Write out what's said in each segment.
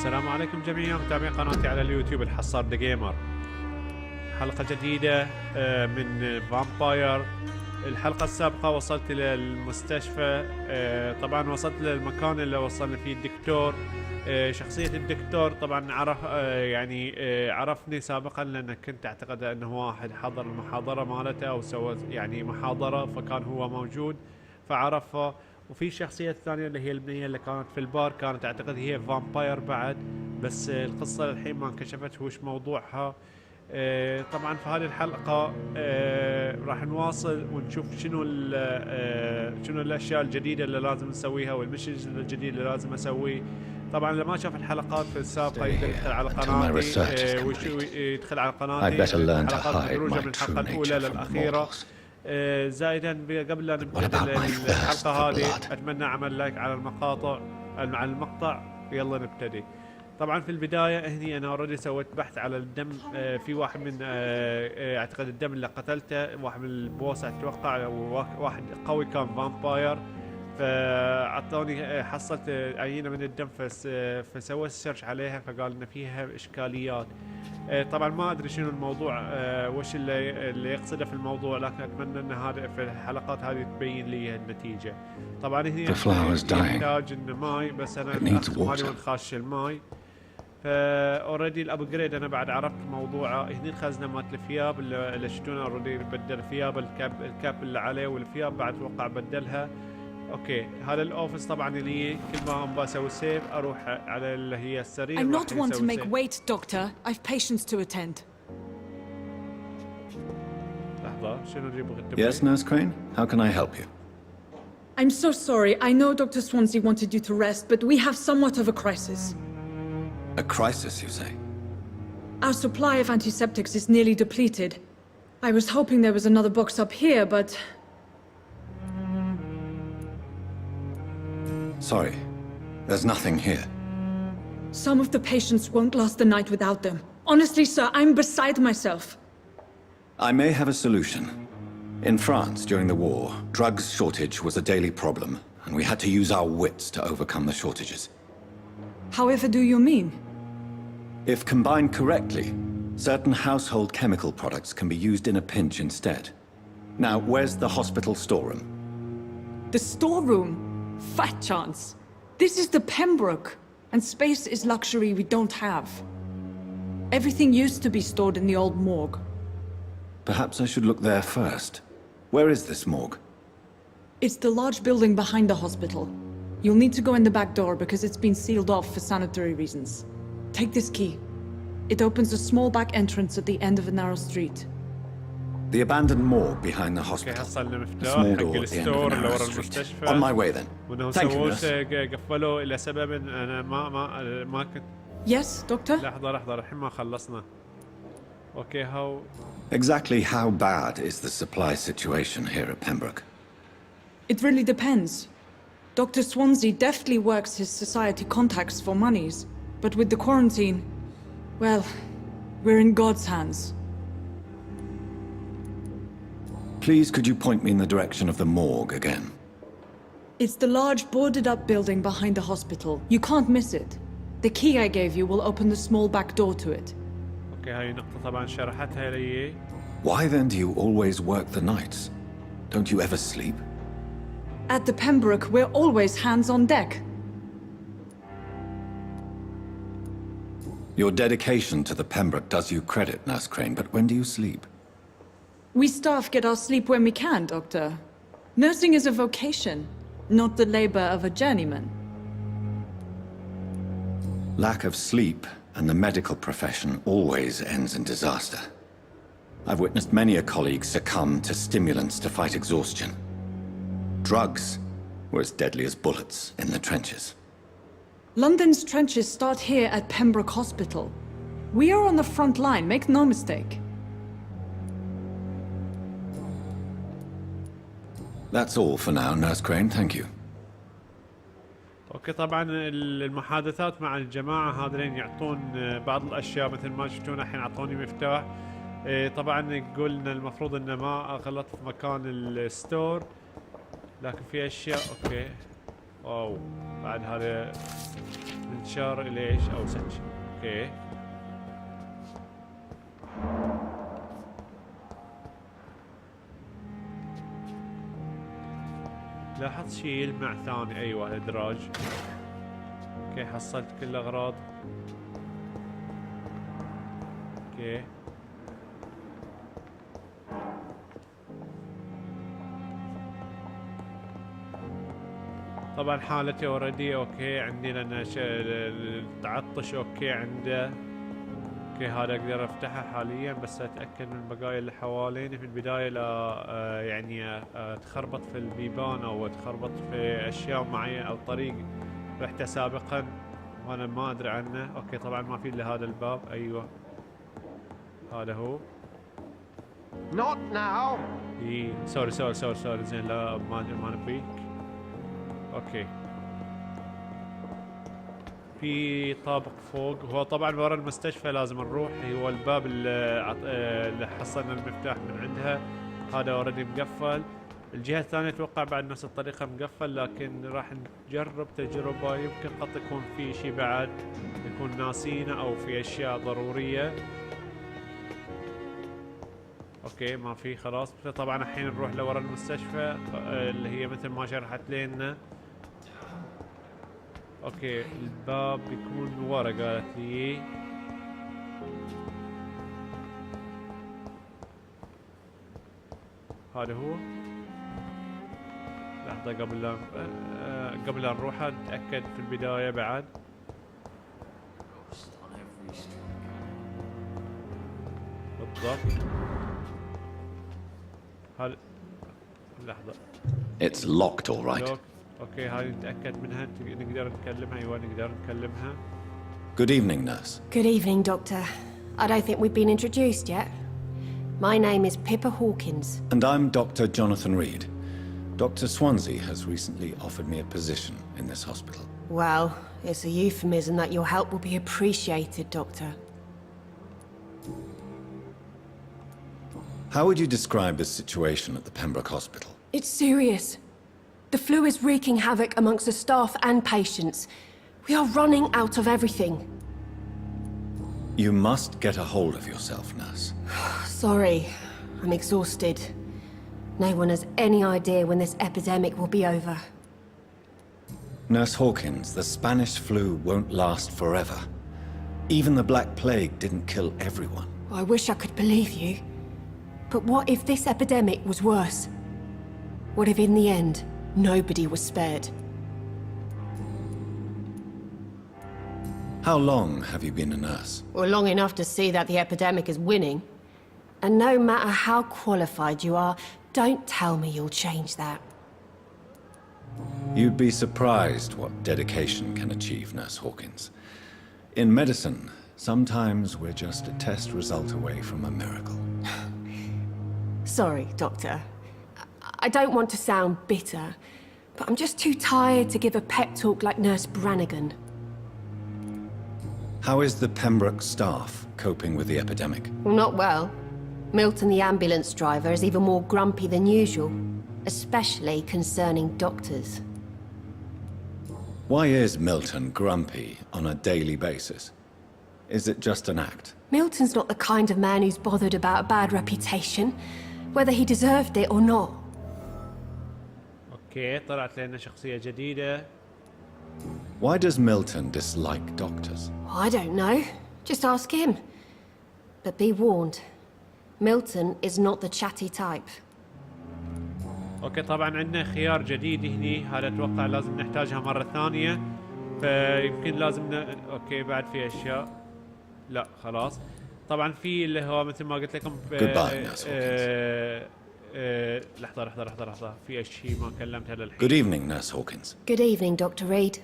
السلام عليكم جميعا متابعين قناتي على اليوتيوب الحصار TheGamer. حلقة جديدة من فامباير. الحلقة السابقة وصلت إلى المستشفى، طبعا وصلت للمكان اللي وصلنا فيه الدكتور. شخصية الدكتور طبعا عرفني سابقا، لأن كنت أعتقد أنه واحد حضر المحاضرة مالته أو سوى يعني محاضرة فكان هو موجود فعرفه. وفي الشخصية الثانية اللي هي البنية اللي كانت في البار، كانت أعتقد هي فامباير بعد، بس القصة الحين ما انكشفت وش موضوعها. طبعا في هذه الحلقة راح نواصل ونشوف شنو الأشياء الجديدة اللي لازم نسويها والمشيز الجديد اللي لازم أسويه. طبعا اللي ما شاف الحلقات في السابقة يقدر يدخل على قناتي يدخل على قناتي الحلقات مدروجة من الحلقة الأولى للأخيرة. زائدا قبل لا نبدأ الحلقة هذه أتمنى أعمل لايك على المقطع. يلا نبتدي. طبعا في البداية هني أنا اوريدي سويت بحث على الدم. في واحد من أعتقد الدم اللي قتلته واحد من البوس أتوقع، واحد قوي كان فامباير، فعطوني حصلت عينة من الدم فسويت سيرش عليها فقال إن فيها إشكاليات. طبعا ما ادري شنو الموضوع، وش اللي يقصده في الموضوع، لكن اتمنى ان هذا في الحلقات هذه تبين لي النتيجه. طبعا هنا يحتاج انه ماي، بس انا مالي وين خاش الماي. فاوريدي الابجريد انا بعد عرفت موضوعه. هني الخزنه مالت الثياب اللي شفتونا اوريدي بدل الثياب، الكاب اللي عليه والثياب بعد اتوقع بدلها. اوكي هذا الاوفيس طبعا اللي كل ما ابغى اسوي سيف اروح على اللي هي السرير. I'm not one to make wait, doctor. I've patients to attend. لحظة شنو اللي بغيت؟ Yes, Nurse Crane. How can I help you? I'm so sorry. I know Dr. Swansea wanted you to rest, but we have somewhat of a crisis. A crisis, you say? Our supply of antiseptics is nearly depleted. I was hoping there was another box up here, but... Sorry. There's nothing here. Some of the patients won't last the night without them. Honestly, sir, I'm beside myself. I may have a solution. In France, during the war, drugs shortage was a daily problem, and we had to use our wits to overcome the shortages. However do you mean? If combined correctly, certain household chemical products can be used in a pinch instead. Now, where's the hospital storeroom? The storeroom? Fat chance. This is the Pembroke, and space is luxury we don't have. Everything used to be stored in the old morgue. Perhaps I should look there first. Where is this morgue? It's the large building behind the hospital. You'll need to go in the back door because it's been sealed off for sanitary reasons. Take this key. It opens a small back entrance at the end of a narrow street. The abandoned morgue behind the hospital. A small door at the end of a narrow street. On my way then. Thank you, nurse. قفلوا إلى سبب أنا ما كنت. Yes, doctor? لحظة الحين ما خلصنا. Okay, how? Exactly how bad is the supply situation here at Pembroke? It really depends. Dr. Swansea deftly works his society contacts for monies, but with the quarantine, well, we're in God's hands. Please, could you point me in the direction of the morgue again? It's the large boarded-up building behind the hospital. You can't miss it. The key I gave you will open the small back door to it. Okay, هاي نقطة طبعا شرحتها لي. Why then do you always work the nights? Don't you ever sleep? At the Pembroke, we're always hands on deck. Your dedication to the Pembroke does you credit, Nurse Crane, but when do you sleep? We staff get our sleep when we can, Doctor. Nursing is a vocation, not the labor of a journeyman. Lack of sleep and the medical profession always ends in disaster. I've witnessed many a colleague succumb to stimulants to fight exhaustion. Drugs were as deadly as bullets in the trenches. London's trenches start here at Pembroke Hospital. We are on the front line, make no mistake. That's all for now, Nurse Crane. Thank you. اوكي طبعا المحادثات مع الجماعة هذين يعطون بعض الاشياء، مثل ما شفتون الحين اعطوني مفتاح. طبعا قلنا المفروض ان ما اغلط في مكان الستور، لكن في اشياء اوكي. اوه بعد هذا من انتشار الى ايش او سكشن. اوكي لاحظت شيء يلمع ثاني. ايوه الادراج. اوكي حصلت كل الاغراض. اوكي طبعا حالتي اوريدي اوكي عندي لان التعطش اوكي عنده. اوكي هذا اقدر افتحه حاليا بس اتاكد من البقايا اللي حواليني في البدايه لا يعني اتخربط في البيبان او اتخربط في اشياء معينه او طريق رحته سابقا وانا ما ادري عنه. اوكي طبعا ما في الا هذا الباب. ايوه هذا هو. Not now. اي سوري زين لا ما نبيك. اوكي في طابق فوق. هو طبعا ورا المستشفى لازم نروح. هو الباب اللي حصلنا المفتاح من عندها هذا اوريدي مقفل. الجهة الثانية اتوقع بعد نفس الطريقة مقفل لكن راح نجرب تجربة يمكن قد يكون في شيء بعد يكون ناسينه او في اشياء ضرورية. اوكي ما في خلاص. طبعا الحين نروح لورا المستشفى اللي هي مثل ما شرحت لنا. اوكي الباب بيكون ورا قالت لي. هذا هو. لحظة قبل لا نروح نتأكد في البداية بعد. بالضبط. هذا لحظة. It's locked all right. اوكي هذه نتأكد منها. نقدر نكلمها. ايوه نقدر نكلمها. Good evening, nurse. Good evening, Doctor. I don't think we've been introduced yet. My name is Pippa Hawkins. And I'm Dr. Jonathan Reed. Dr. Swansea has recently offered me a position in this hospital. Well, it's a euphemism that your help will be appreciated, Doctor. How would you describe the situation at the Pembroke Hospital? It's serious. The flu is wreaking havoc amongst the staff and patients. We are running out of everything. You must get a hold of yourself, nurse. Sorry, I'm exhausted. No one has any idea when this epidemic will be over. Nurse Hawkins, the Spanish flu won't last forever. Even the Black Plague didn't kill everyone. I wish I could believe you. But what if this epidemic was worse? What if in the end, nobody was spared? How long have you been a nurse? Well, long enough to see that the epidemic is winning. And no matter how qualified you are, don't tell me you'll change that. You'd be surprised what dedication can achieve, Nurse Hawkins. In medicine, sometimes we're just a test result away from a miracle. Sorry, Doctor. I don't want to sound bitter, but I'm just too tired to give a pep talk like Nurse Brannigan. How is the Pembroke staff coping with the epidemic? Well, not well. Milton, the ambulance driver, is even more grumpy than usual, especially concerning doctors. Why is Milton grumpy on a daily basis? Is it just an act? Milton's not the kind of man who's bothered about a bad reputation, whether he deserved it or not. اوكي طلعت لنا شخصية جديدة. Why does Milton dislike doctors? I don't know. Just ask him. But be warned, Milton is not the chatty type. اوكي طبعا عندنا خيار جديد هني. هذا اتوقع لازم نحتاجها مرة ثانية. فيمكن لازم اوكي بعد في اشياء. لا خلاص. طبعا في اللي هو مثل ما قلت لكم لحظة في شيء ما كلمتها للحين. Good evening, Nurse Hawkins. Good evening, Dr. Reed.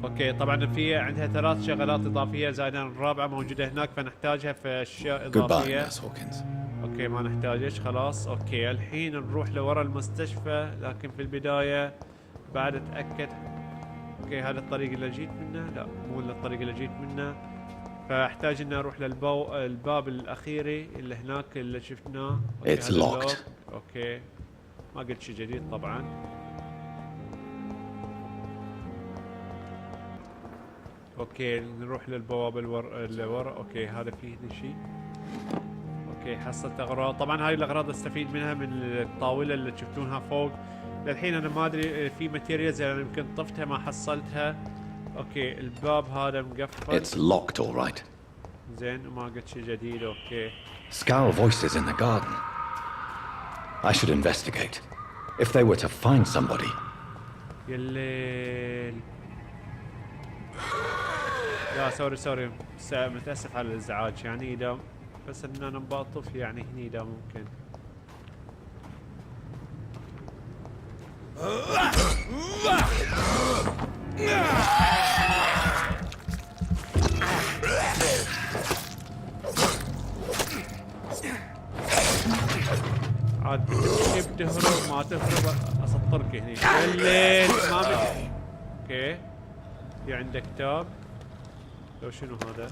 اوكي طبعا في عندها 3 شغلات اضافية زائدا الرابعة موجودة هناك فنحتاجها في اشياء اضافية. Goodbye, Nurse Hawkins. اوكي ما نحتاجش خلاص. اوكي الحين نروح لورا المستشفى لكن في البداية بعد اتأكد. اوكي هذا الطريق اللي جيت منه. لا مو الطريق اللي جيت منه. فاحتاج اني اروح للباب الاخيري اللي هناك اللي شفناه. It's locked. اوكي ما قلت شيء جديد طبعا. اوكي نروح للبوابة اللي ورا. اوكي هذا فيه هنا شيء. اوكي حصلت اغراض. طبعا هاي الاغراض استفيد منها من الطاولة اللي شفتونها فوق. للحين انا ما ادري في ماتيريالز انا يمكن طفتها ما حصلتها. اوكي الباب هذا مقفل. It's locked, all right. زين وما قلت شيء جديد. اوكي. Scowl voices in the garden. I should investigate. If they were to find somebody. يا الليل. لا سوري متاسف على الازعاج يعني اذا بس ان انا مباطف يعني هني اذا ممكن. عاد كيف تهرب ما تهرب اسطرك هني. يا الليل ما بدي. اوكي في عندك كتاب. لو شنو هذا؟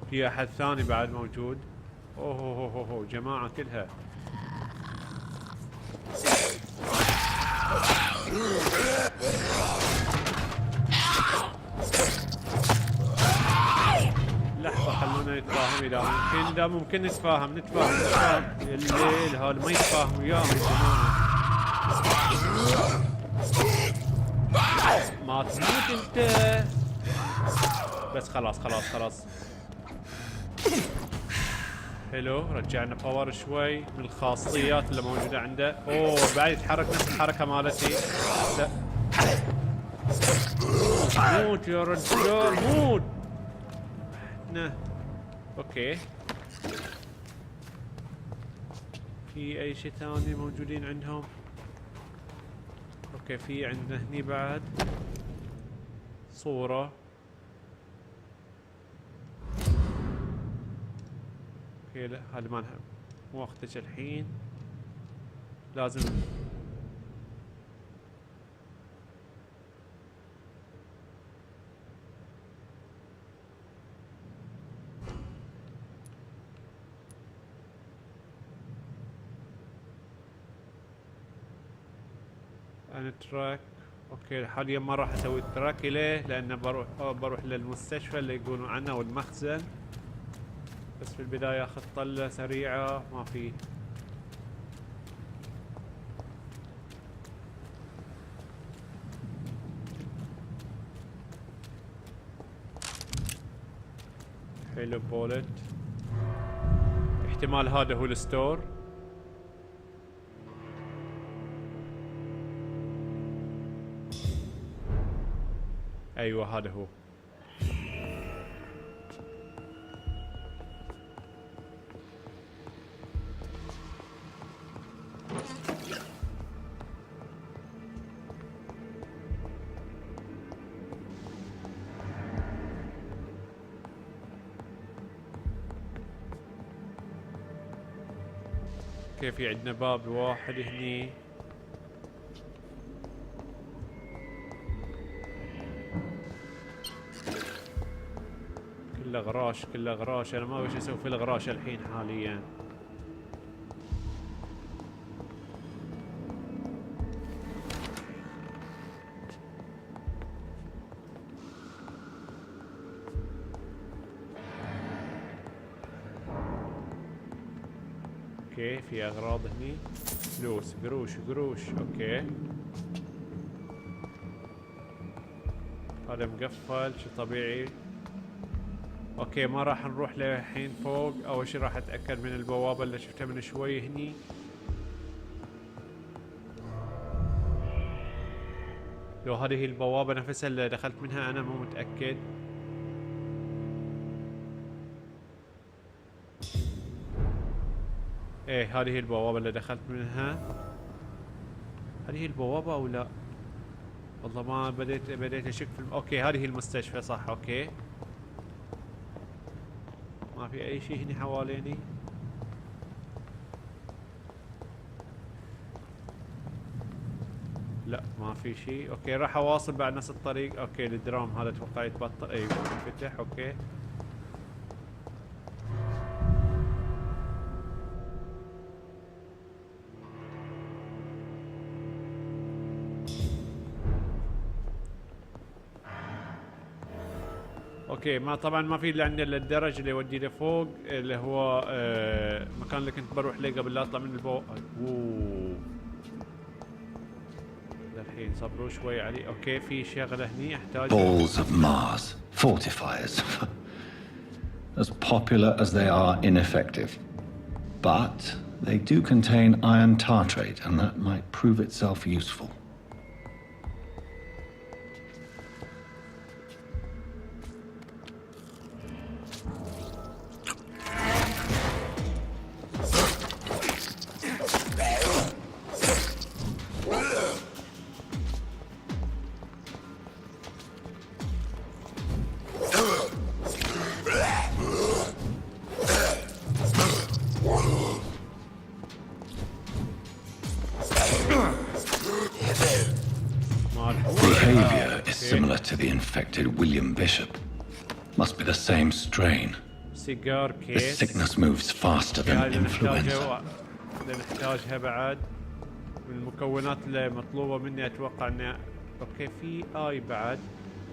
في احد ثاني بعد موجود. اوه جماعة كلها. لحظة خلونا نتفاهم اذا ممكن نتفاهم. يا الليل هذا ما يتفاهم وياهم يا جماعة. ما تموت انت. بس خلاص. حلو رجعنا باور شوي من الخاصيات اللي موجودة عنده. اوه بعد يتحرك نفس الحركة مالتي. لا موت يا رجال موت. اوكي في اي شيء ثاني موجودين عندهم؟ اوكي في عندنا هني بعد صورة. اوكي لا هذا ما مو وقتك الحين. لازم انا تراك. اوكي حاليا ما راح اسوي التراك ليه؟ لان بروح للمستشفى اللي يقولون عنه والمخزن. بس في البداية اخذ طلة سريعة ما في. حلو بولت. احتمال هذا هو الستور. ايوه هذا هو. كيف في عندنا باب واحد هني. كله غراش انا ما ابي اسوي في الغراش الحين حاليا. اوكي في اغراض هني. فلوس قروش. اوكي هذا مقفل شي طبيعي. اوكي ما راح نروح للحين فوق. اول شي راح اتاكد من البوابة اللي شفتها من شوي هني. لو هذه هي البوابة نفسها اللي دخلت منها انا مو متأكد. ايه هذه هي البوابة اللي دخلت منها. هذه هي البوابة او لا؟ والله ما بديت اشك في اوكي هذه هي المستشفى صح. اوكي ما في اي شيء هنا حواليني. لا ما في شيء. اوكي راح اواصل بعد نفس الطريق. اوكي الدرام هذا اتوقع يتبطل. ايوه ينفتح. اوكي اوكي ما طبعا ما في اللي عندنا الدرج اللي يودي لفوق اللي هو مكان اللي كنت بروح له قبل لا اطلع من الفوق. اوه الحين صبروا شوي علي. اوكي في شغله هني احتاج. Balls of Mars, fortifiers. As popular as they are ineffective. But they do contain iron tartrate and that might prove itself useful. Behavior is similar to the infected William Bishop. Must be the same strain. سيجار The كيس. sickness moves faster than هذه influenza. نحتاجها بعد من المكونات اللي مطلوبة مني. اتوقع انه اوكي في اي بعد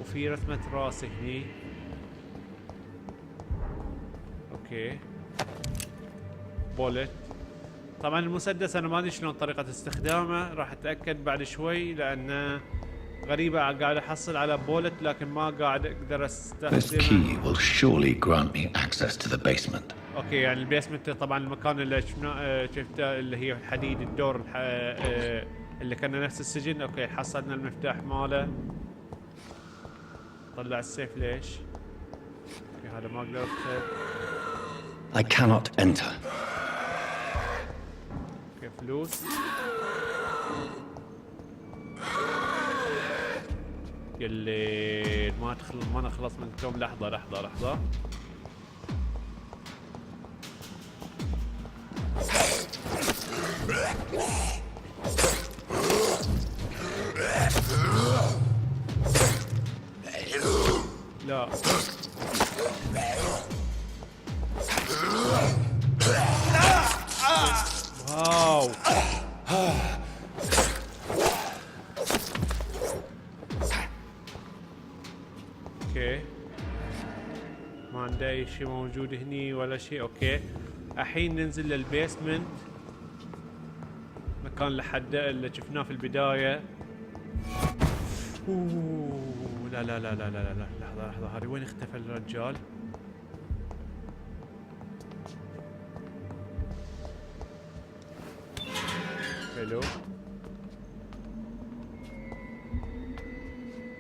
وفي رسمة راس هني. اوكي بولت. طبعا المسدس انا ما ادري شلون طريقة استخدامه راح اتأكد بعد شوي لانه غريبة قاعد احصل على بولت لكن ما قاعد اقدر This استخدمه. key will surely grant me access to the basement. اوكي يعني البيسمنت طبعا المكان اللي شفته اللي هي الحديد الدور اللي كان نفس السجن. اوكي حصلنا المفتاح ماله. طلع السيف ليش؟ اوكي هذا ما اقدر ادخل. I cannot enter. اوكي فلوس. اللي ما نخلص من توم. لحظة لا واو اوكي ما عنده اي شيء موجود هني ولا شيء. اوكي الحين ننزل للبيسمنت مكان لحد اللي شفناه في البداية. اوه لا لا لا لا لا لا لحظة هذه وين اختفى الرجال؟ حلو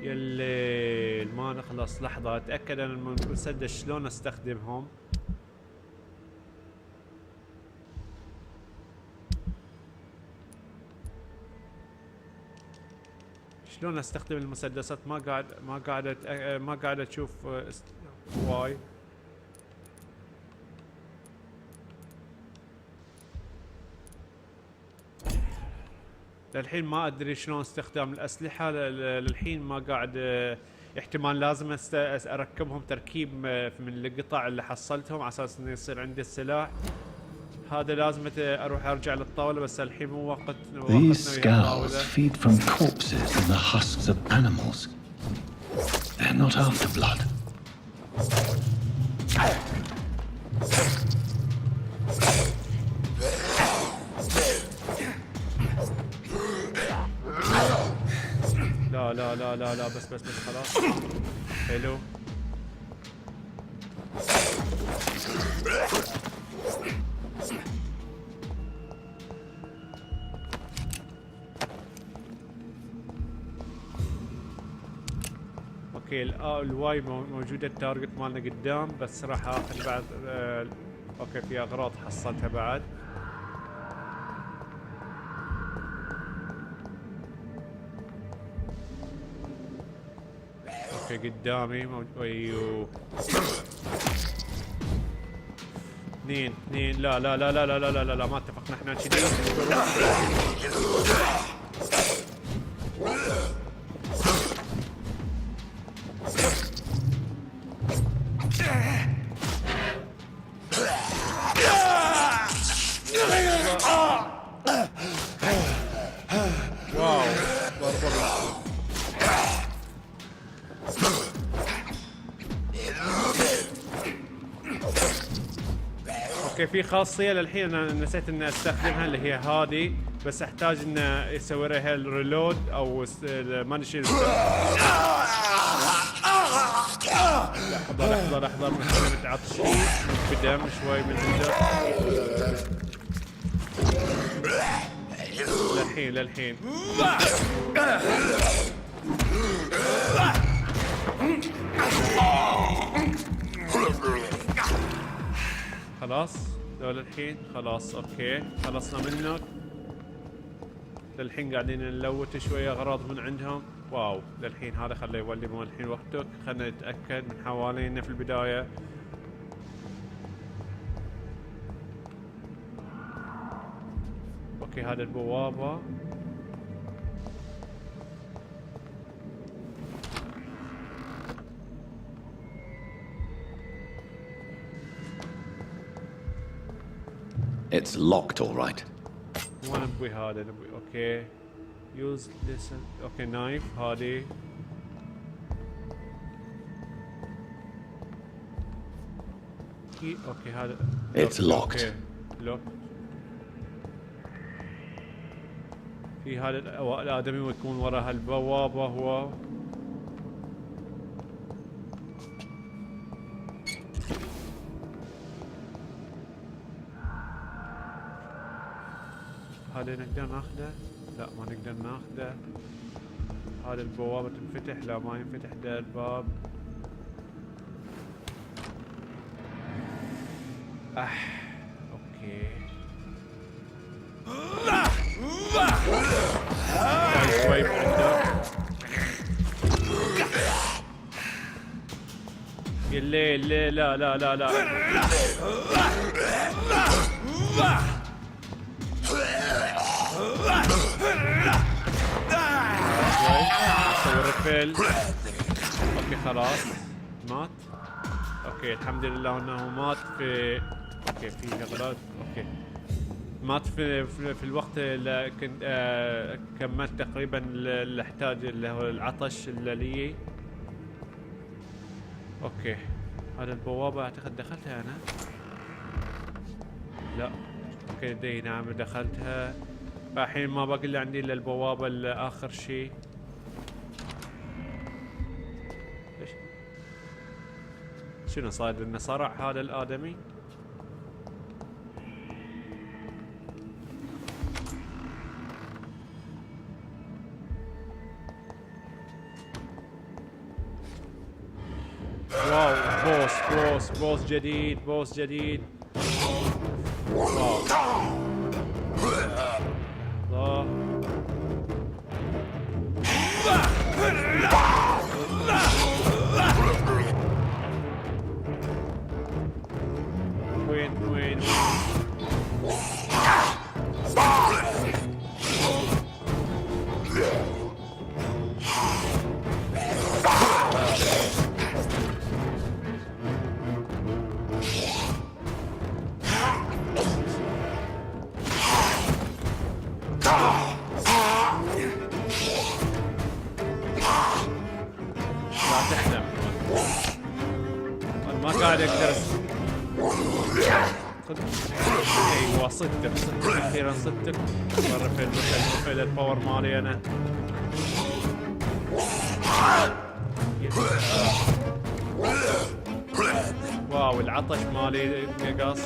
يلي ما نخلص. لحظة اتأكد انا من المسدس شلون استخدمهم. شلون استخدم المسدسات؟ ما قاعد اشوف واي. للحين ما ادري شلون استخدام الاسلحه. للحين ما قاعد. احتمال لازم اركبهم تركيب من القطع اللي حصلتهم على اساس انه يصير عندي السلاح. هذا لازم اروح ارجع للطاوله بس الحين مو وقت. These skulls feed from corpses and the husks of animals. They're not after blood. لا بس خلاص. حلو اوكي. الواي موجوده التارجت مالنا قدام بس راح اخذ بعد. اوكي في اغراض حصلتها بعد. اوكي قدامي ايوه اثنين. لا ما اتفقنا احنا كذي. واو ضربة. اوكي في خاصيه للحين انا نسيت اني استخدمها اللي هي هذه، بس احتاج ان اسوي لها الريلود او ما نشيل. لحظه متعطشين بدم شوي من عنده. للحين خلاص دول الحين خلاص. اوكي خلصنا منك. للحين قاعدين نلوت شويه اغراض من عندهم. واو للحين هذا خليه يولي مو الحين وقتك. خلنا نتاكد من حوالينا في البدايه. اوكي هذا البوابه. It's locked, all right. مو نبوي هذا نبوي. اوكي يوز ليسن. اوكي نايف هذه. اوكي هذا. It's locked. لوك. في هذا الادمي ويكون ورا هالبوابه هو. هذا نقدر ناخذه؟ لا ما نقدر ناخذه. هذا البوابة تنفتح؟ لا ما ينفتح ده الباب. اوكي شوي عنده. الليل لا لا لا لا ريفيل. اوكي خلاص مات. اوكي الحمد لله انه مات في. اوكي في اغراض. اوكي مات في الوقت اللي كنت كملت تقريبا اللي احتاج اللي هو العطش الليلي. اوكي هذا البوابة اعتقد دخلتها انا. لا اوكي دي نعم دخلتها. الحين ما باقي لي عندي الا البوابة اللي اخر شيء. شنو صاير انه صرع هذا الادمي؟ واو بوس جديد. واو وين ما قاعد اقدر. ايوه صدق اخيرا صدق. رفعت الباور مالي انا. واو العطش مالي نقص.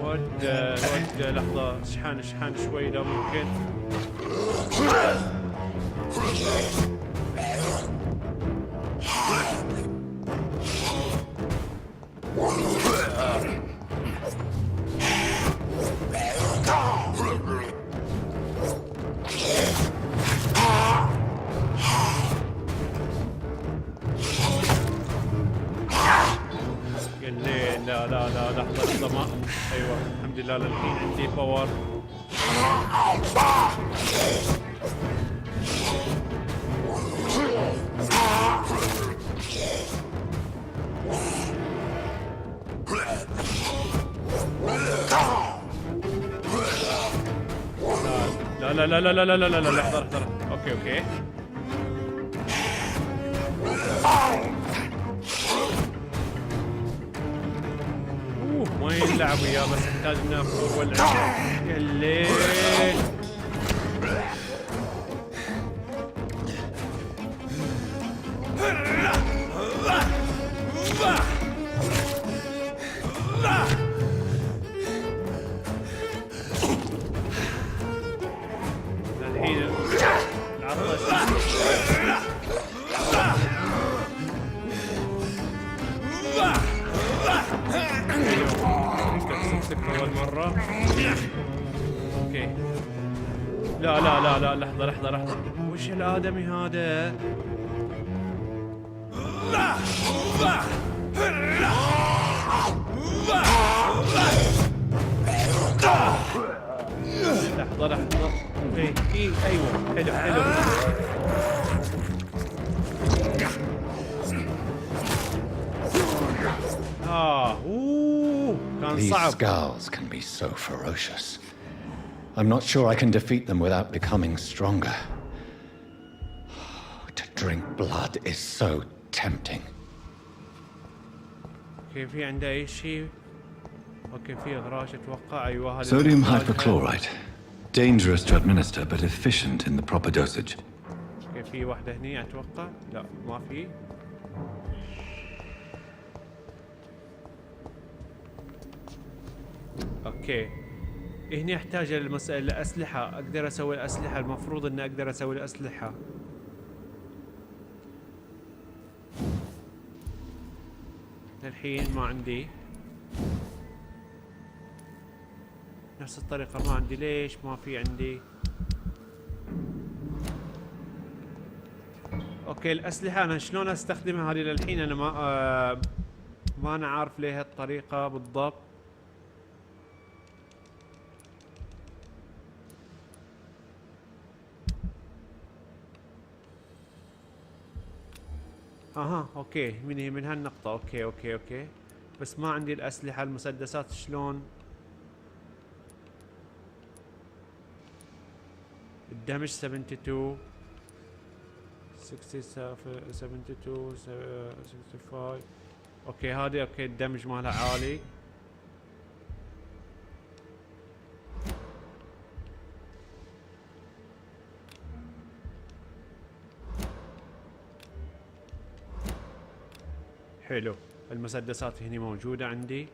ود لحظة شحن شوي لو ممكن. لا لحظة ما. ايوه الحمد لله للحين عندي باور. لا لا لا لا لا لا لا لا لحظة لحظة. اوكي اوكي. ما يلعب وياه بس نحتاج نفور والعنده. يا الليل. الحين العطش. أول مرة. اوكي. لا لا لا لا لحظة لحظة لحظة. وش الآدمي هذا؟ لحظة لحظة. ايه ايه ايوه حلو حلو. كان These صعب. skulls can be so ferocious. I'm not sure I can defeat them without becoming stronger. To drink blood is so tempting. اوكي في عنده اي شيء. اوكي في غراش اتوقع. ايوه هذا Sodium hypochlorite. Dangerous to administer but efficient in the proper dosage. اوكي في واحدة هني اتوقع. لا ما في. اوكي هني احتاج الاسلحة. اقدر اسوي الاسلحة. المفروض اني اقدر اسوي الاسلحة. الحين ما عندي. نفس الطريقة ما عندي. ليش ما في عندي؟ اوكي الاسلحة انا شلون استخدمها هذه للحين انا ما انا عارف ليه الطريقة بالضبط. اها اوكي من هالنقطة. اوكي اوكي اوكي بس ما عندي الاسلحة. المسدسات شلون؟ الدمج 72 72 65. اوكي هذه اوكي الدمج مالها عالي. حلو. المسدسات هني موجودة عندي.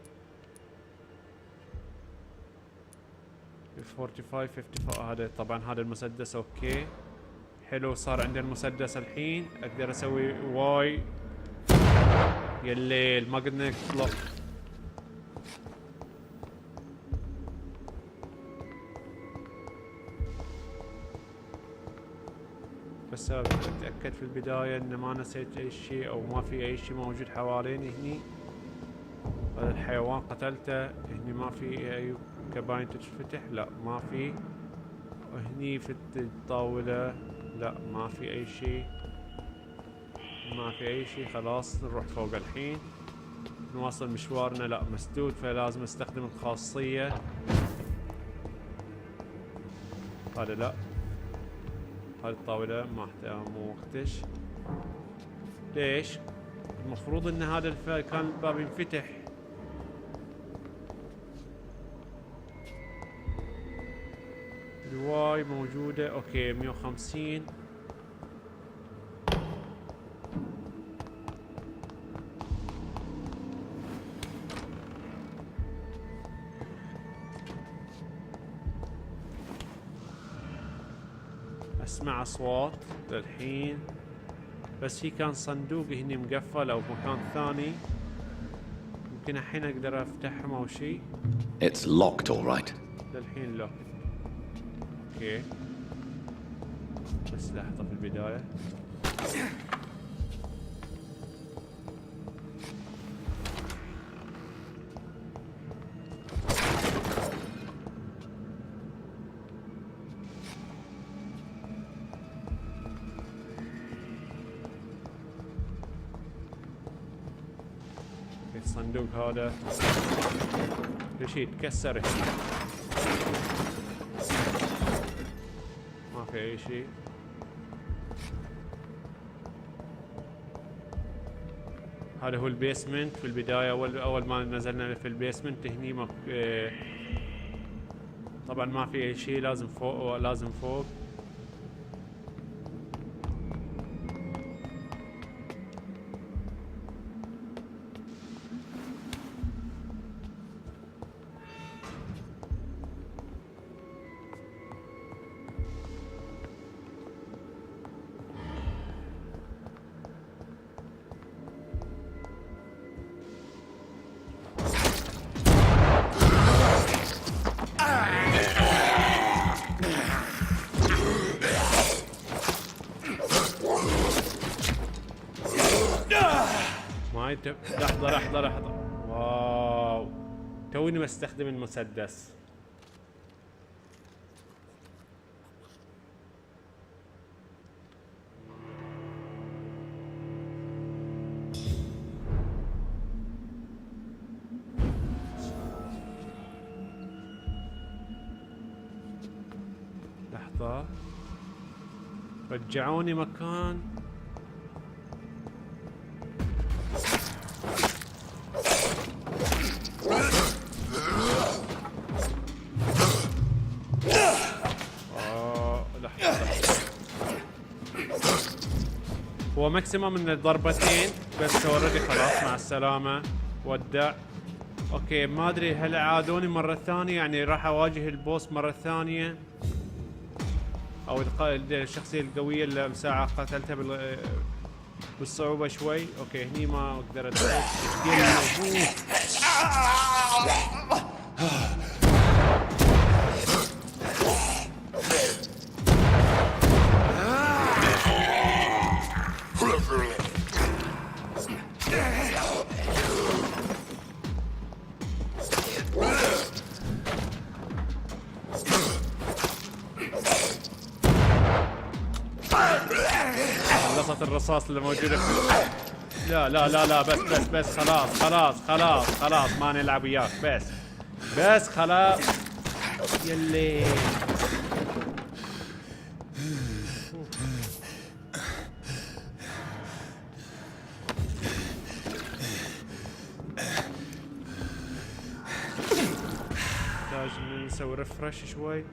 45 55 هذا طبعا هذا المسدس. اوكي حلو صار عندي المسدس الحين. اقدر اسوي واي. يا الليل ما قدنا نطلق. بس اتاكد في البداية ان ما نسيت اي شيء او ما في اي شيء موجود حواليني هني. هذا الحيوان قتلته. هني ما في اي كباين تتفتح. لا ما في. وهني في الطاولة لا ما في اي شيء. ما في اي شيء. خلاص نروح فوق الحين نواصل مشوارنا. لا مسدود فلازم استخدم الخاصية. هذا لا. هذه الطاولة مو وقتش. ليش؟ المفروض ان هذا كان الباب ينفتح. الواي موجودة. اوكي 150. اسمع اصوات للحين بس في كان صندوق هني مقفل او مكان ثاني. يمكن الحين اقدر افتحهم او شيء. It's locked all right. للحين لوك. اوكي بس لحظة في البداية. الصندوق هذا ليش يتكسر؟ في اي شيء. هذا هو البيسمنت في البداية. اول ما نزلنا في البيسمنت هني طبعا ما في اي شيء. لازم فوق، لازم فوق. لحظة. واو، توني بستخدم المسدس. لحظة، رجعوني مكان. هو ماكسيموم من ضربتين بس. اوريدي خلاص، مع السلامة، ودع. اوكي، ما ادري هل عادوني مرة ثانية، يعني راح اواجه البوس مرة ثانية، او الشخصية القوية اللي ساعة قتلتها بالصعوبة شوي. اوكي، هني ما اقدر خلصت الرصاص اللي موجودة في لا لا لا لا، بس خلاص ما نلعب وياك. بس خلاص يلي. نحتاج نسوي ريفرش شوي.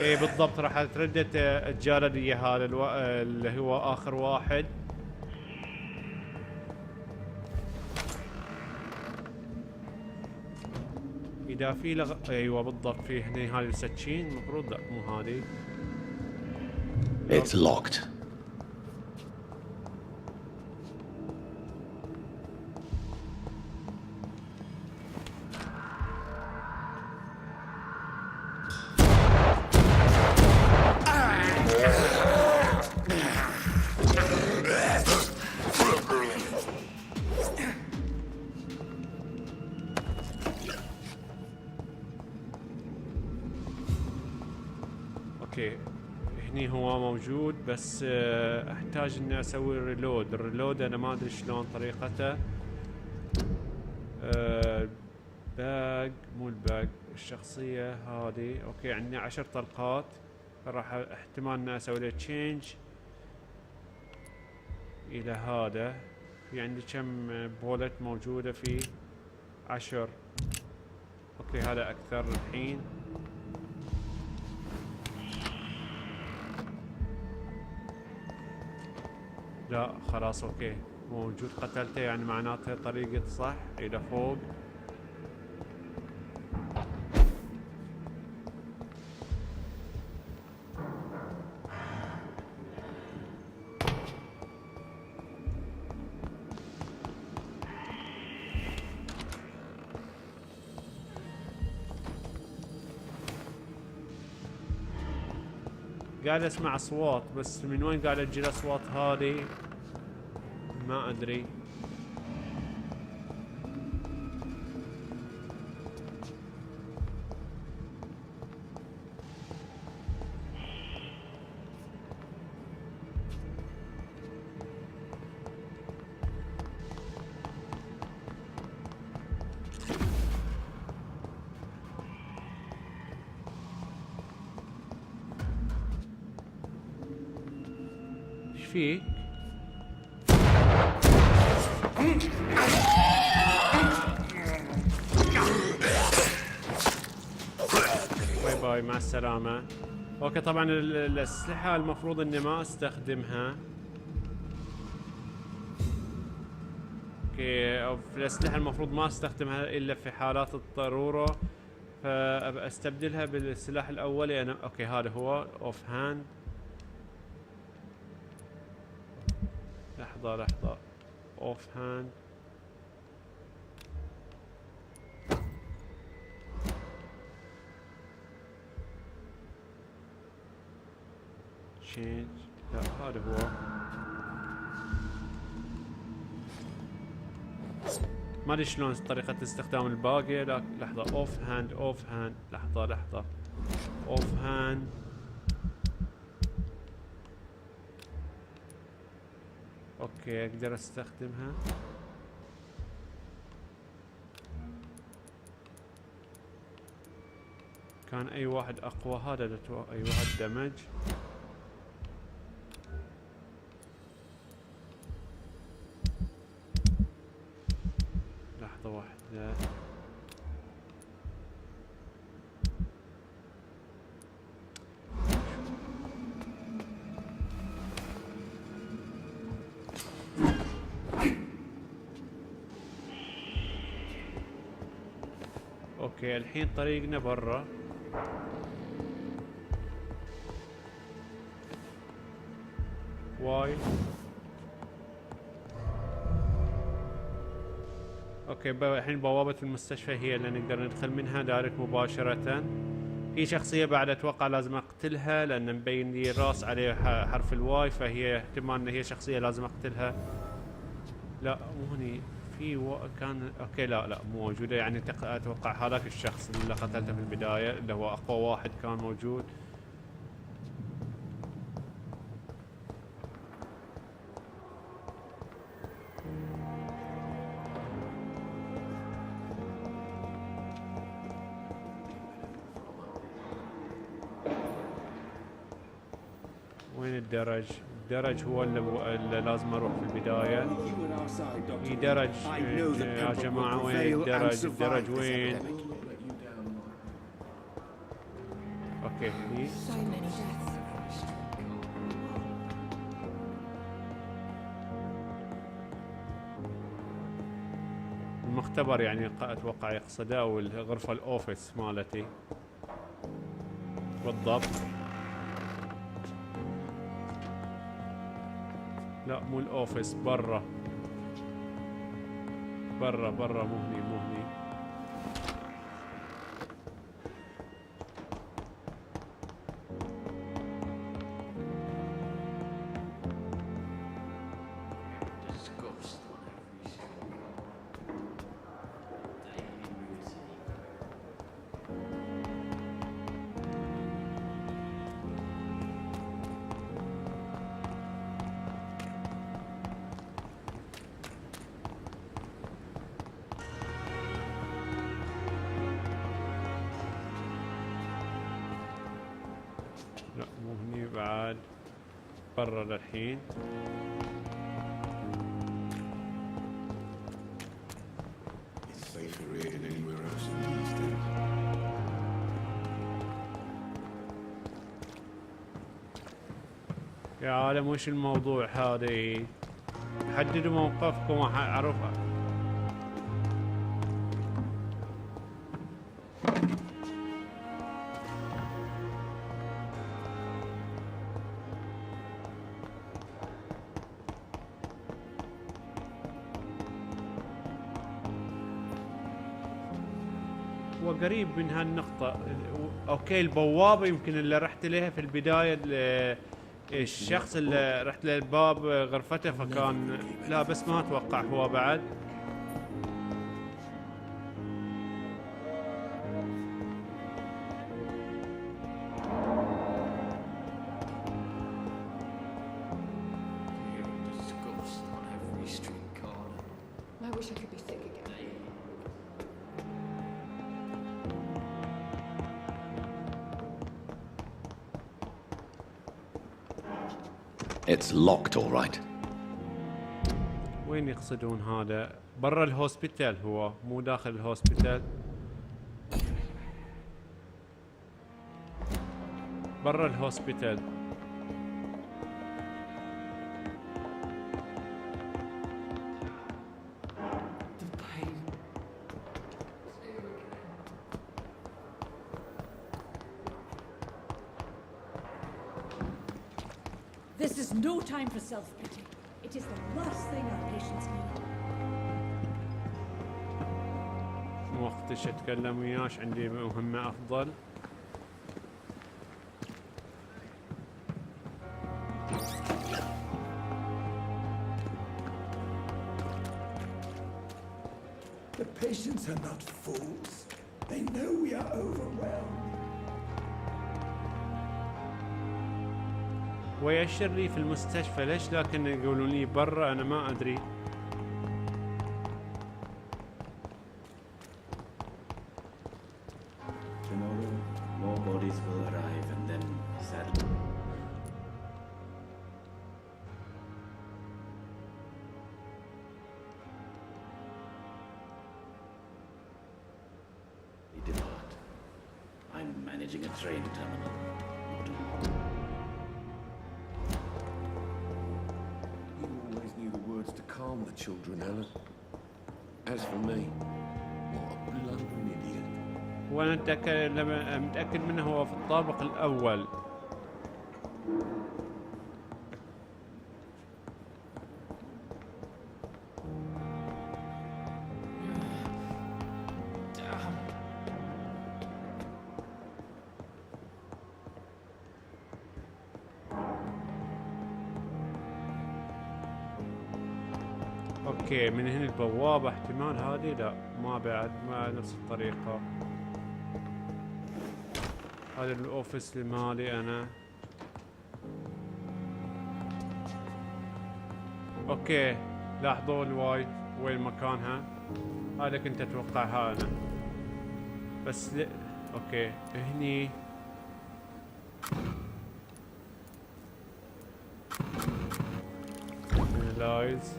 اي بالضبط، راح اتردد الجالدية هذا اللي هو اخر واحد. اذا في ايوه بالضبط، في هني هذه السكين المفروض. لا مو هذه. It's locked. اوكي، هني هو موجود بس احتاج اني اسوي ريلود. الريلود انا ما ادري شلون طريقته. باق، مو الباق، الشخصية هذه. اوكي، عندنا 10 طلقات، راح احتمال اني اسوي له تشينج الى هذا. في عندي كم بولت موجودة فيه؟ 10. اوكي، هذا اكثر الحين. لا خلاص اوكي، موجود، قتلته، يعني معناته طريقة صح الى فوق. قاعد اسمع اصوات، بس من وين قاعد تجي الاصوات هذه ما ادري. فيك؟ باي باي مع السلامة. اوكي طبعا الاسلحة المفروض اني ما استخدمها. اوكي في الاسلحة المفروض ما استخدمها الا في حالات الضرورة، فاستبدلها بالسلاح الاولي. انا اوكي هذا هو اوف هاند. لحظة اوف هاند. تشينج، لا هذا هو. ما ادري شلون طريقة استخدام الباقي. لحظة اوف هاند لحظة اوف هاند. اوكي اقدر استخدمها. كان اي واحد اقوى هذا اي واحد دمج. لحظة واحدة. اوكي الحين طريقنا برا. واي اوكي الحين بوابة المستشفى هي اللي نقدر ندخل منها دايركت مباشرة. في شخصية بعد اتوقع لازم اقتلها لان مبين لي راس عليه حرف الواي، فهي احتمال ان هي شخصية لازم اقتلها. لا مو هني في كان اوكي لا مو موجودة. يعني اتوقع هذاك الشخص اللي قتلته في البداية اللي هو اقوى واحد كان موجود. وين الدرج؟ الدرج هو اللي لازم اروح في البداية. في درج يا جماعة، وين الدرج؟ الدرج وين؟ اوكي هني. المختبر يعني اتوقع يقصده، او الغرفة الاوفيس مالتي بالضبط. لا مو الاوفيس، برا مو هني. لا مو هني بعد، برا للحين. يا عالم وش الموضوع هذا؟ حددوا موقفكم اعرفها. قريب من هالنقطة. اوكي البوابة يمكن اللي رحت لها في البداية، الشخص اللي رحت للباب غرفته فكان، لا بس ما اتوقع هو بعد. It's locked, all right. وين يقصدون هذا؟ برا الهوسبيتال هو، مو داخل الهوسبيتال. برا الهوسبيتال. This is no time for self-pity. It is the last thing our patients need. وقتش اتكلم وياش عندي مهمة افضل. The patients are not fools. They know we are overwhelmed. ويأشر لي في المستشفى، ليش لكن يقولون لي برا؟ أنا ما أدري. Tomorrow, more bodies will arrive, and then sadly. They depart. I'm managing a train terminal. Not a You always knew the words to calm the children, Ellen. As for me, what a blundering idiot. وأنا متأكد منه هو في الطابق الأول. اوكي من هنا البوابة احتمال هذه، لا ما بعد، ما نفس الطريقة. هذا الاوفيس مالي انا. اوكي لاحظوا الواي وين مكانها، هذا كنت اتوقعها انا بس اوكي هني. انالايز.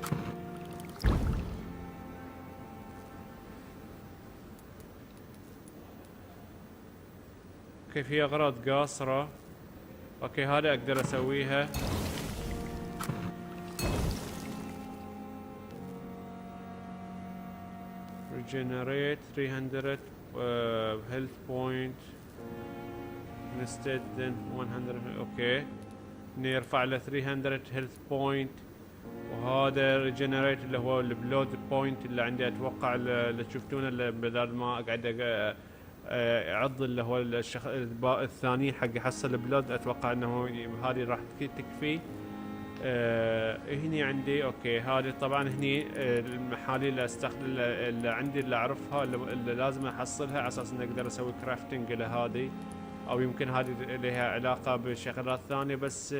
اوكي في اغراض قاصرة. اوكي هذا اقدر اسويها. regenerate 300 health point instead then 100. اوكي نرفع له 300 health point. وهذا regenerate اللي هو البلود بوينت اللي عندي، اتوقع اللي شفتونه اللي بدل ما اقعد اعض اللي هو الثاني حق يحصل البلود، اتوقع انه هذه راح تكفي. هني عندي اوكي هذه طبعا هني المحاليل اللي استخدم اللي عندي اللي اعرفها اللي لازم احصلها على اساس اني اقدر اسوي كرافتنج لهذه، او يمكن هذه لها علاقه بشغلات ثانيه، بس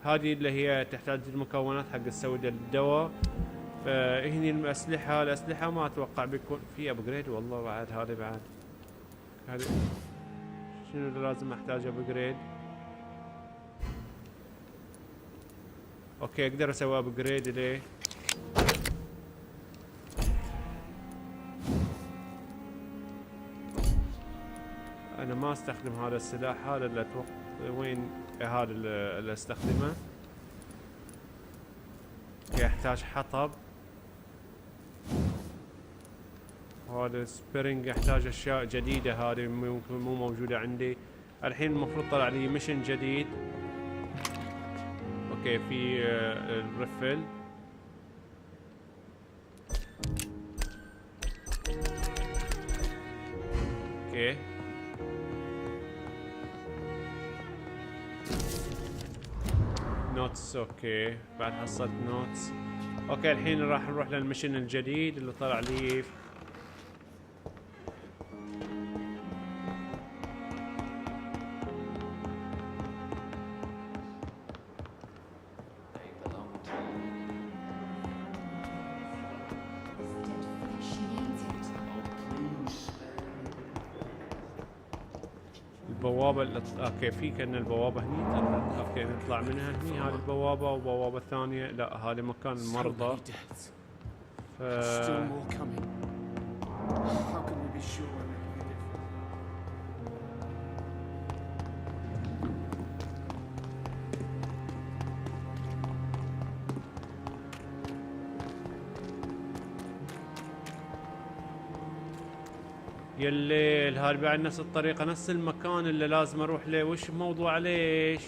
هذه اللي هي تحتاج المكونات حق تسوي الدواء. فهني الاسلحه ما اتوقع بيكون في ابجريد. والله بعد هذه بعد هذه شنو اللي لازم احتاج ابجريد؟ اوكي اقدر اسوي ابجريد ليه. انا ما استخدم هذا السلاح، هذا اللي اتوقع وين هذا اللي استخدمه. يحتاج حطب. هذا سبرينج يحتاج اشياء جديدة، هذه ممكن مو موجودة عندي. الحين المفروض طلع لي ميشن جديد. اوكي في الرفل. اوكي نوتس. اوكي بعد حصلت نوتس. اوكي الحين راح نروح للميشن الجديد اللي طلع لي. البوابة اوكي في كأن البوابة هني اوكي نطلع منها هني هذه البوابة والبوابة الثانية لا هذا مكان المرضى ف يا الليل هاي بعد نفس الطريقة نفس المكان اللي لازم اروح له وش الموضوع ليش؟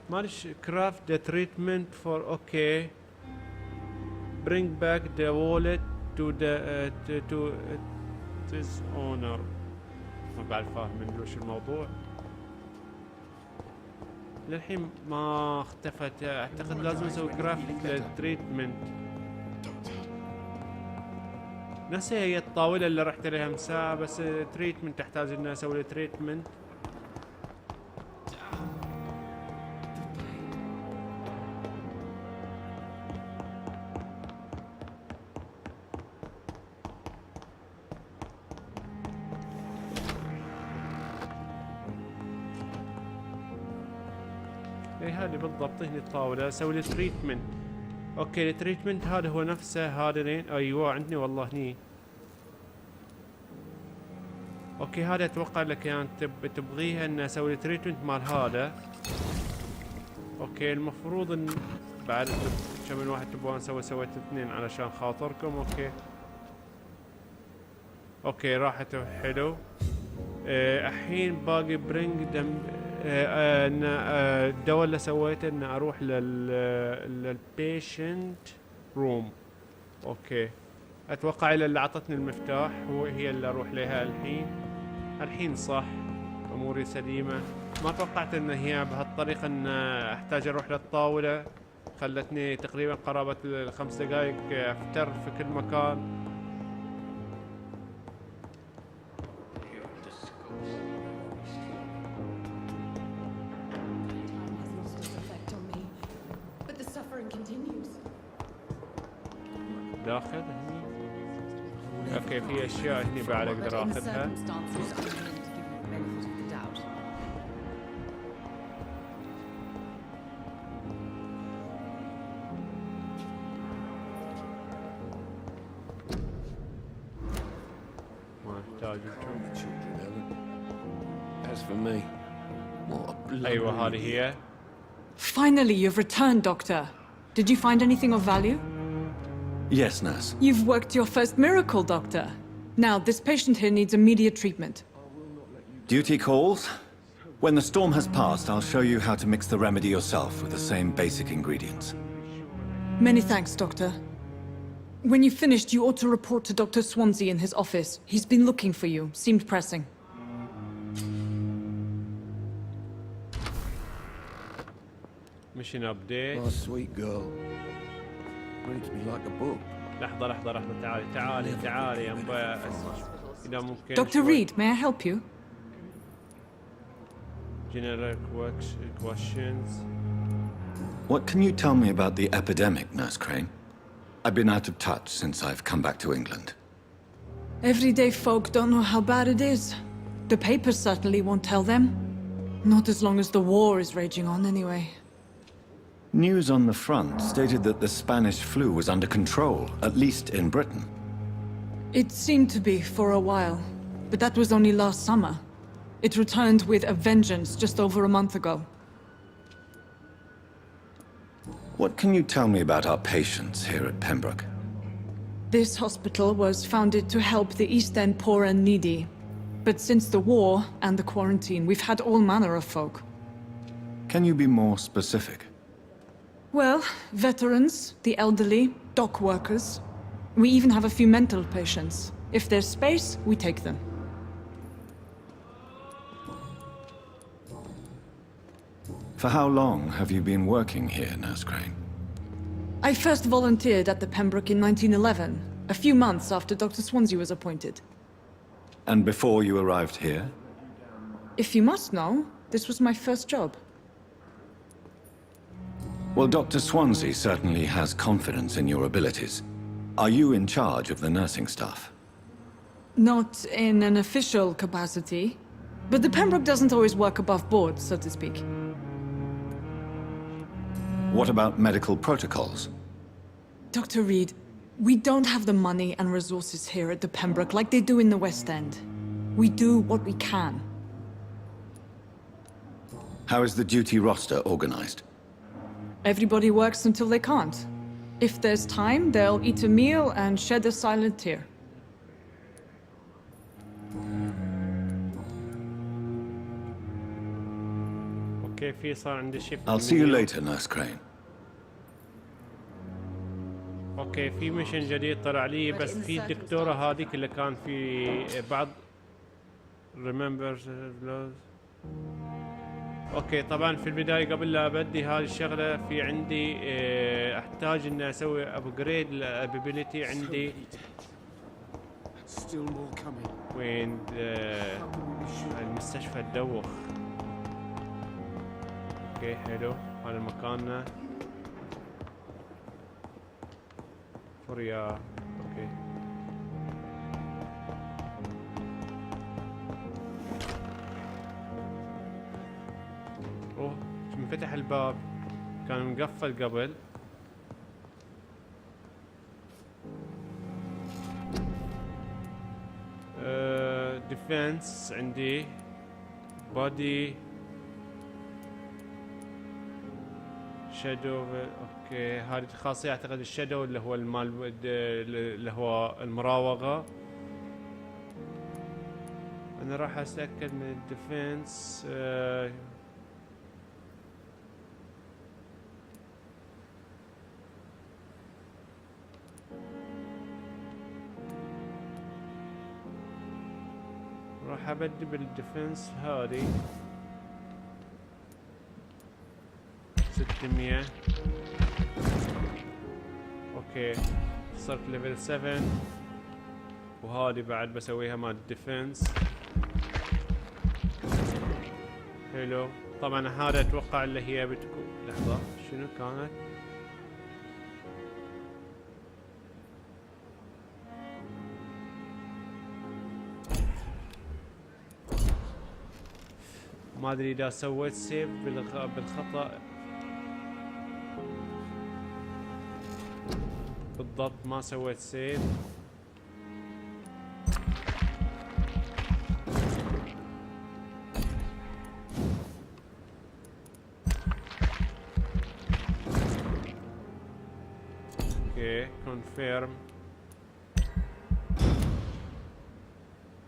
معلش craft the treatment for okay bring back the wallet to the to its owner ما بعد فاهم من وش الموضوع للحين ما اختفت اعتقد لازم اسوي كرافت للتريتمنت نفس هي الطاولة اللي رحت لها من ساعة بس تريتمنت تحتاج اني اسوي له تريتمنت اي هذه بالضبط هني الطاولة اسوي له تريتمنت اوكي التريتمنت هذا هو نفسه هذا لين ايوه عندي والله هني اوكي هذا اتوقع لك كانت تبغيها ان اسوي تريتمنت مال هذا اوكي المفروض ان بعد كم من واحد تبغون نسوي سويت اثنين علشان خاطركم اوكي راحت حلو الحين باقي برينج دم الدواء اللي سويته ان اروح للبيشنت روم اوكي اتوقع اللي اعطتني المفتاح هي اللي اروح لها الحين صح اموري سليمة ما توقعت ان هي بهالطريقة ان احتاج اروح للطاولة خلتني تقريبا قرابة ال5 دقائق افتر في كل مكان داخل هني اوكي في اشياء هني بعد اقدر اخذها ما احتاج ايوه هذه هي Finally, you've returned, Doctor. Did you find anything of value? Yes, nurse. You've worked your first miracle, Doctor. Now, this patient here needs immediate treatment. Duty calls. When the storm has passed, I'll show you how to mix the remedy yourself with the same basic ingredients. Many thanks, Doctor. When you've finished, you ought to report to Dr. Swansea in his office. He's been looking for you. Seemed pressing. Mission update. My sweet girl. Reads me like a book. لحظة تعالي إذا ممكن Dr. Reed, may I help you? General questions. What can you tell me about the epidemic, Nurse Crane? I've been out of touch since I've come back to England. Everyday folk don't know how bad it is. The papers certainly won't tell them. Not as long as the war is raging on, anyway. News on the front stated that the Spanish flu was under control, at least in Britain. It seemed to be for a while, but that was only last summer. It returned with a vengeance just over a month ago. What can you tell me about our patients here at Pembroke? This hospital was founded to help the East End poor and needy. But since the war and the quarantine, we've had all manner of folk. Can you be more specific? Well, veterans, the elderly, dock workers. We even have a few mental patients. If there's space, we take them. For how long have you been working here, Nurse Crane? I first volunteered at the Pembroke in 1911, a few months after Dr. Swansea was appointed. And before you arrived here? If you must know, this was my first job. Well, Dr. Swansea certainly has confidence in your abilities. Are you in charge of the nursing staff? Not in an official capacity, but the Pembroke doesn't always work above board, so to speak. What about medical protocols? Dr. Reed, we don't have the money and resources here at the Pembroke like they do in the West End. We do what we can. How is the duty roster organized? Everybody works until they can't. If there's time, they'll eat a meal and shed a silent tear. اوكي في صار عندي شيء. I'll see you later, Nurse Crane. اوكي في ميشن جديد طلع لي، بس في الدكتورة هذيك اللي كان في بعض remembers. اوكي طبعا في البداية قبل لا ابدي هذه الشغلة في عندي احتاج اني اسوي ابجريد للابيليتي عندي. وين المستشفى الدوخ. اوكي حلو هذا مكاننا. فوريا اوكي. اوه انفتح الباب، كان مقفل قبل. ديفنس عندي بودي شادو. اوكي هذه الخاصية اعتقد الشادو اللي هو المال اللي هو المراوغة. انا راح اتأكد من الديفنس. راح ابدي بالديفنس هذه 600. اوكي صرت ليفل 7، وهذه بعد بسويها مع الديفنس. حلو طبعا هذا اتوقع اللي هي بتكون لحظة شنو كانت. ما ادري اذا سويت سيف بالخطأ بالضبط. ما سويت سيف. اوكي كونفيرم.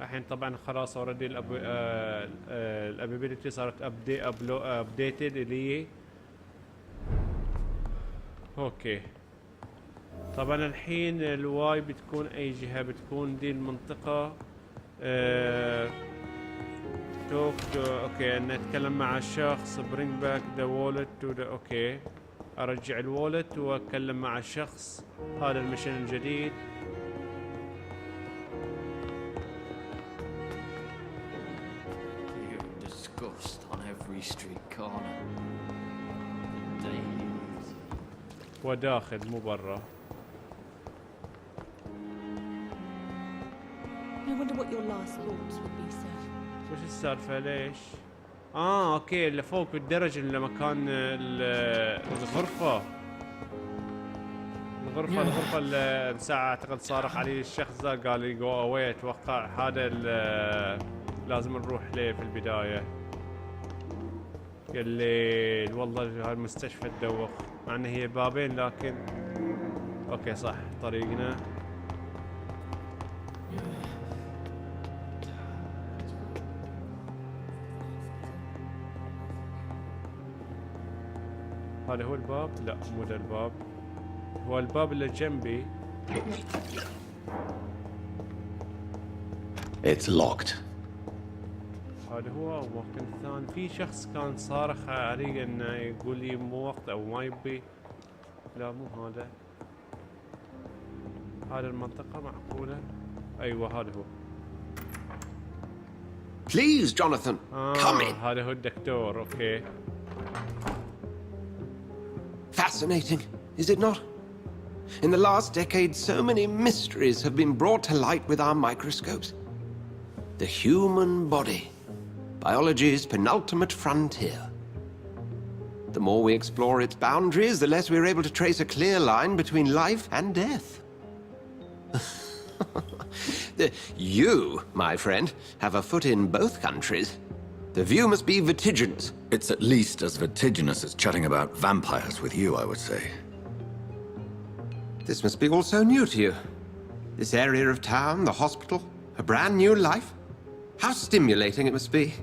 الحين طبعا خلاص اوريدي الابيليتي صارت ابديتد اللي. اوكي طبعا الحين الواي بتكون اي جهة، بتكون دي المنطقة. توك اوكي نتكلم مع الشخص. bring back the wallet to the اوكي ارجع الوالت واتكلم مع الشخص. هذا المشن الجديد. وداخل مو برا. I wonder what your last thoughts would be, sir. وش السالفة ليش؟ اوكي اللي فوق بالدرج اللي مكان الغرفة. الغرفة اللي ساعة اعتقد صارخ علي الشخص ذا قال لي جو اواي. اتوقع هذا لازم نروح له في البداية. قال لي والله هاي المستشفى تدوخ، مع ان هي بابين لكن اوكي صح طريقنا. هذا هو الباب؟ لا مو ذا الباب، هو الباب اللي جنبي. It's locked. هذا هو وقت ثاني. في شخص كان صارخ علي انه يقول لي مو وقت او ما يبي. لا مو هذا. هذا المنطقة معقولة. ايوه هذا هو. Please, Jonathan, come in. هذا هو الدكتور. اوكي. Fascinating, is it not? In the last decade, so many mysteries have been brought to light with our microscopes. The human body, biology's penultimate frontier. The more we explore its boundaries, the less we're able to trace a clear line between life and death. You, my friend, have a foot in both countries. The view must be vertiginous. It's at least as vertiginous as chatting about vampires with you, I would say. This must be all so new to you. This area of town, the hospital, a brand new life. How stimulating it must be.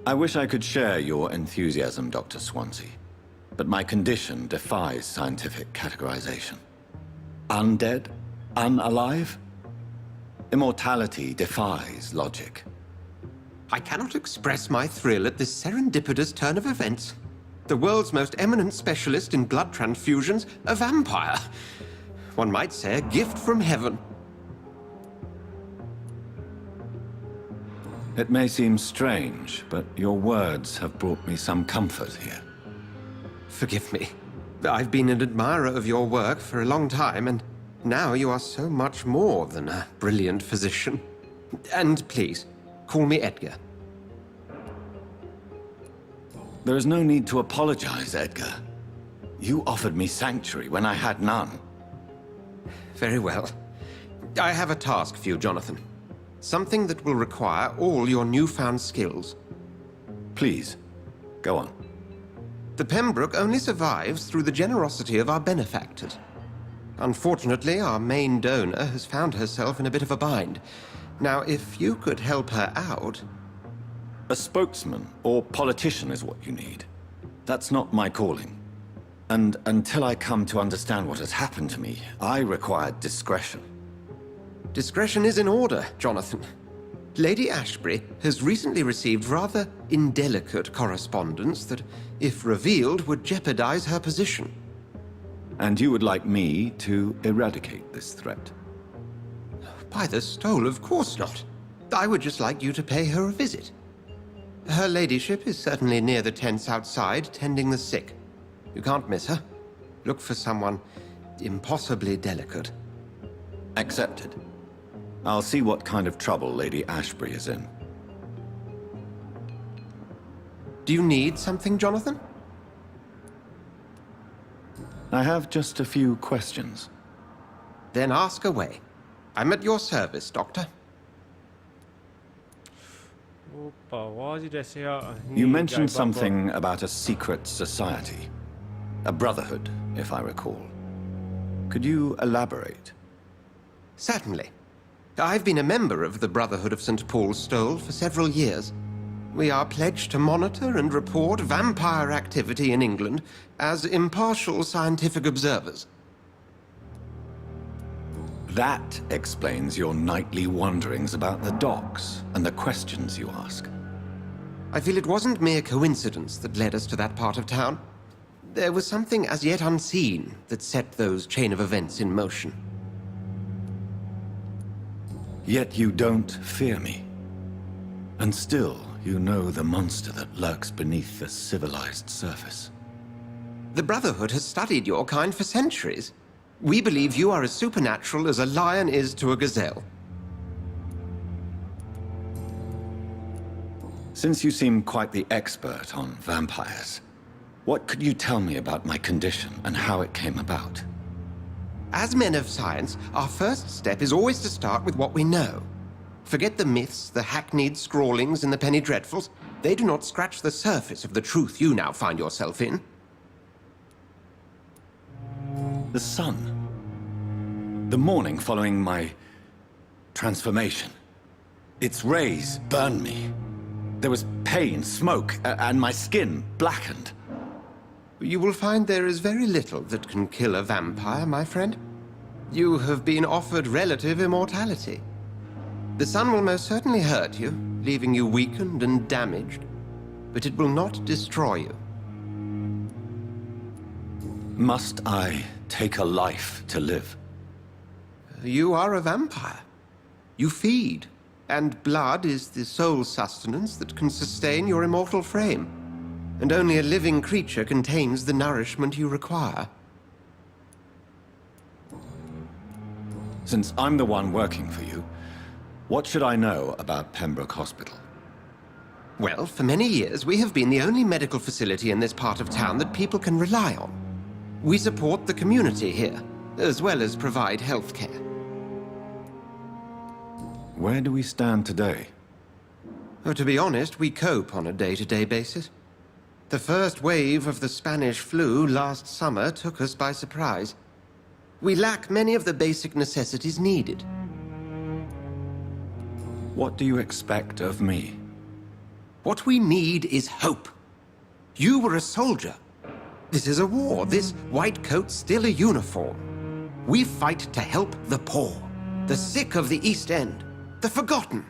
I wish I could share your enthusiasm, Dr. Swansea, but my condition defies scientific categorization. Undead? Unalive? Immortality defies logic. I cannot express my thrill at this serendipitous turn of events. The world's most eminent specialist in blood transfusions, a vampire. One might say a gift from heaven. It may seem strange, but your words have brought me some comfort here. Forgive me. I've been an admirer of your work for a long time, and now you are so much more than a brilliant physician. And please, call me Edgar. There is no need to apologize, Edgar. You offered me sanctuary when I had none. Very well. I have a task for you, Jonathan. Something that will require all your newfound skills. Please, go on. The Pembroke only survives through the generosity of our benefactors. Unfortunately, our main donor has found herself in a bit of a bind. Now, if you could help her out... A spokesman or politician is what you need. That's not my calling. And until I come to understand what has happened to me, I require discretion. Discretion is in order, Jonathan. Lady Ashbury has recently received rather indelicate correspondence that, if revealed, would jeopardize her position. And you would like me to eradicate this threat? By the stole, of course not. I would just like you to pay her a visit. Her ladyship is certainly near the tents outside, tending the sick. You can't miss her. Look for someone impossibly delicate. Accepted. I'll see what kind of trouble Lady Ashbury is in. Do you need something, Jonathan? I have just a few questions. Then ask away. I'm at your service, Doctor. You mentioned something about a secret society. A brotherhood, if I recall. Could you elaborate? Certainly. I've been a member of the Brotherhood of St. Paul's Stole for several years. We are pledged to monitor and report vampire activity in England as impartial scientific observers. That explains your nightly wanderings about the docks and the questions you ask. I feel it wasn't mere coincidence that led us to that part of town. There was something as yet unseen that set those chain of events in motion. Yet you don't fear me. And still, you know the monster that lurks beneath the civilized surface. The Brotherhood has studied your kind for centuries. We believe you are as supernatural as a lion is to a gazelle. Since you seem quite the expert on vampires, what could you tell me about my condition and how it came about? As men of science, our first step is always to start with what we know. Forget the myths, the hackneyed scrawlings in the penny dreadfuls. They do not scratch the surface of the truth you now find yourself in. The sun. The morning following my transformation. Its rays burned me. There was pain, smoke, and my skin blackened. You will find there is very little that can kill a vampire, my friend. You have been offered relative immortality. The sun will most certainly hurt you, leaving you weakened and damaged, but it will not destroy you. Must I take a life to live? You are a vampire. You feed, and blood is the sole sustenance that can sustain your immortal frame. And only a living creature contains the nourishment you require. Since I'm the one working for you, what should I know about Pembroke Hospital? Well, for many years, we have been the only medical facility in this part of town that people can rely on. We support the community here, as well as provide health care. Where do we stand today? Oh, to be honest, we cope on a day-to-day basis. The first wave of the Spanish flu last summer took us by surprise. We lack many of the basic necessities needed. What do you expect of me? What we need is hope. You were a soldier. This is a war. This white coat's still a uniform. We fight to help the poor, the sick of the East End, the forgotten.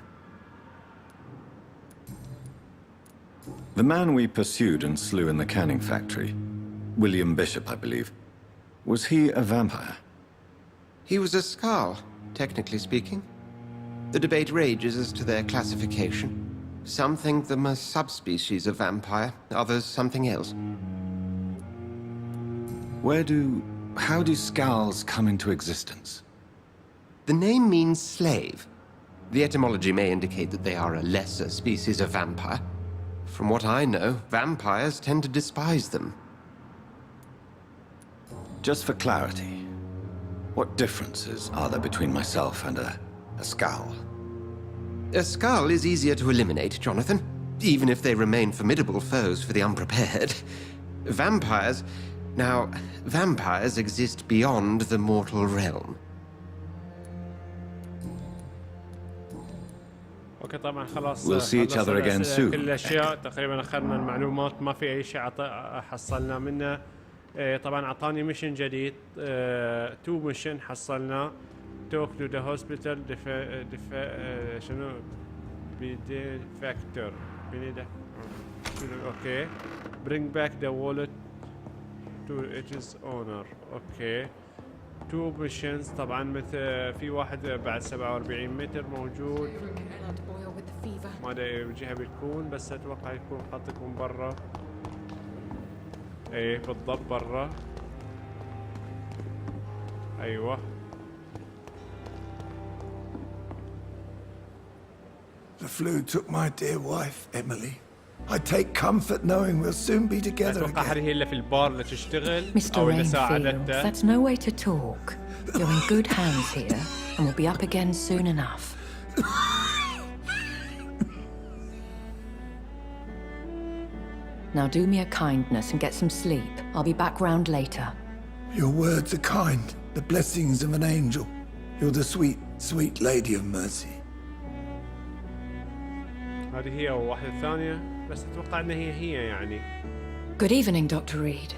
The man we pursued and slew in the canning factory, William Bishop, I believe, was he a vampire? He was a Skald, technically speaking. The debate rages as to their classification. Some think them a subspecies of vampire, others something else. How do Skalds come into existence? The name means slave. The etymology may indicate that they are a lesser species of vampire. From what I know, vampires tend to despise them. Just for clarity, what differences are there between myself and a Skald? A Skald is easier to eliminate, Jonathan, even if they remain formidable foes for the unprepared. Vampires... Now, vampires exist beyond the mortal realm. اوكي طبعا خلاص. We'll see each other again soon. كل الاشياء تقريبا اخذنا المعلومات، ما في اي شيء حصلنا منه. طبعا اعطاني ميشن جديد، 2 ميشن حصلنا. توك تو ذا هوسبيتال شنو بيدي فاكتور اوكي. برينج باك ذا وولت تو اتس اونر. اوكي 2 ميشنز طبعا مثل في واحد بعد 47 متر موجود، ما ادري اي جهه بتكون، بس اتوقع يكون خط يكون برا. ايه بالضبط برا. ايوه The flu took my dear wife, Emily. I take comfort knowing we'll soon be together اتوقع هذه again. هي اللي في البار اللي تشتغل Mr. او اللي Rainfield, ساعدته. that's no way to talk. You're in good hands here, and we'll be up again soon enough. Now do me a kindness and get some sleep. I'll be back round later. Your words are kind, the blessings of an angel. You're the sweet, sweet lady of mercy. هذه هي وواحدة ثانية، بس اتوقع ان هي يعني. Good evening, Dr. Reed.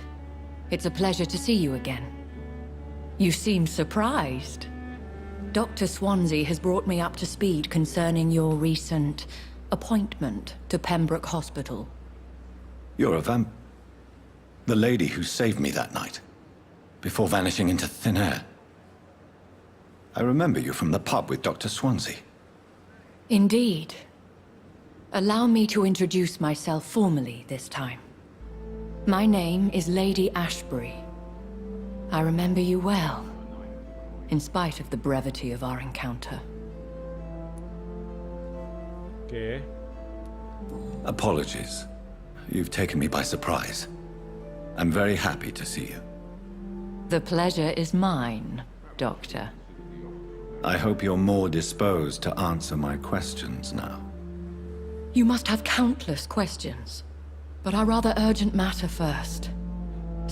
It's a pleasure to see you again. You seem surprised. Dr. Swansea has brought me up to speed concerning your recent appointment to Pembroke Hospital. You're a the lady who saved me that night, before vanishing into thin air. I remember you from the pub with Dr. Swansea. Indeed. Allow me to introduce myself formally this time. My name is Lady Ashbury. I remember you well, in spite of the brevity of our encounter. Okay. Apologies. You've taken me by surprise. I'm very happy to see you. The pleasure is mine, Doctor. I hope you're more disposed to answer my questions now. You must have countless questions, but our rather urgent matter first.